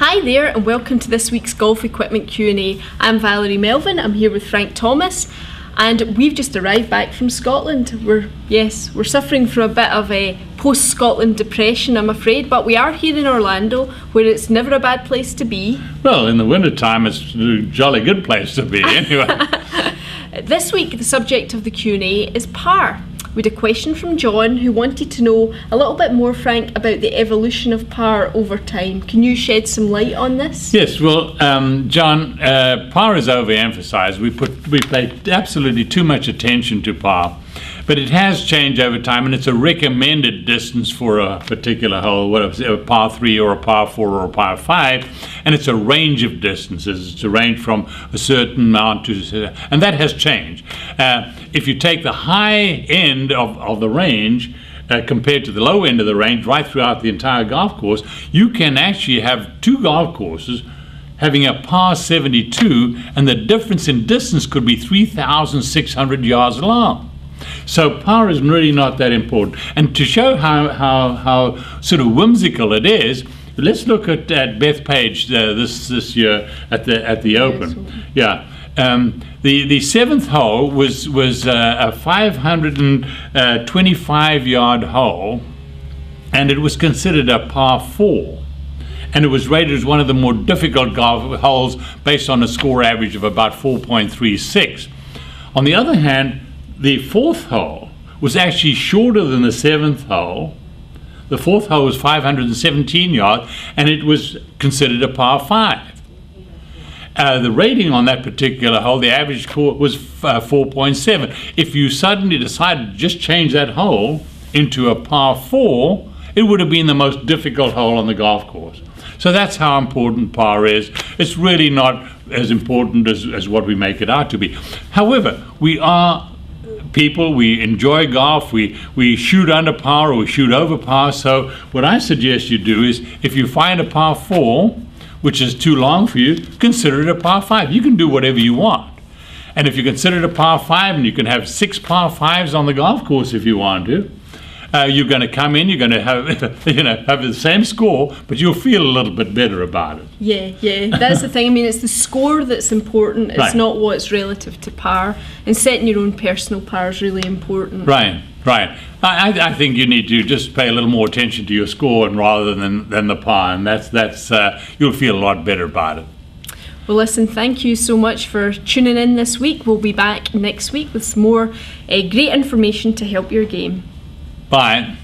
Hi there and welcome to this week's Golf Equipment Q&A. I'm Valerie Melvin, I'm here with Frank Thomas and we've just arrived back from Scotland. We're suffering from a bit of a post-Scotland depression, I'm afraid, but we are here in Orlando where it's never a bad place to be. Well, in the winter time it's a jolly good place to be anyway. This week the subject of the Q&A is par. We had a question from John who wanted to know a little bit more, Frank, about the evolution of par over time. Can you shed some light on this? Yes, well, John, par is overemphasized. We pay absolutely too much attention to par, but it has changed over time, and it's a recommended distance for a particular hole, whether it's a par 3 or a par 4 or a par 5, and it's a range of distances. It's a range from a certain amount to, and that has changed. If you take the high end of the range compared to the low end of the range right throughout the entire golf course, you can actually have two golf courses having a par 72, and the difference in distance could be 3,600 yards long. So par is really not that important. And to show how sort of whimsical it is, let's look at Beth Page this year at the Open. Yeah. The seventh hole was a 525 yard hole, and it was considered a par 4, and it was rated as one of the more difficult golf holes based on a score average of about 4.36. On the other hand, the fourth hole was actually shorter than the seventh hole. The fourth hole was 517 yards, and it was considered a par 5. The rating on that particular hole, the average score was 4.7. If you suddenly decided to just change that hole into a par 4, it would have been the most difficult hole on the golf course. So that's how important par is. It's really not as important as what we make it out to be. However, we are people, we enjoy golf, we shoot under par or we shoot over par. So what I suggest you do is, if you find a par 4, which is too long for you, consider it a par 5. You can do whatever you want. And if you consider it a par 5, and you can have 6 par 5s on the golf course if you want to, you're going to come in, you're going to have, have the same score, but you'll feel a little bit better about it. Yeah, that's the thing. I mean, it's the score that's important. It's Right. not what's relative to par. And setting your own personal par is really important. Right. I think you need to just pay a little more attention to your score and rather than the par, and that's you'll feel a lot better about it. Well, listen, thank you so much for tuning in this week. We'll be back next week with some more great information to help your game. Bye.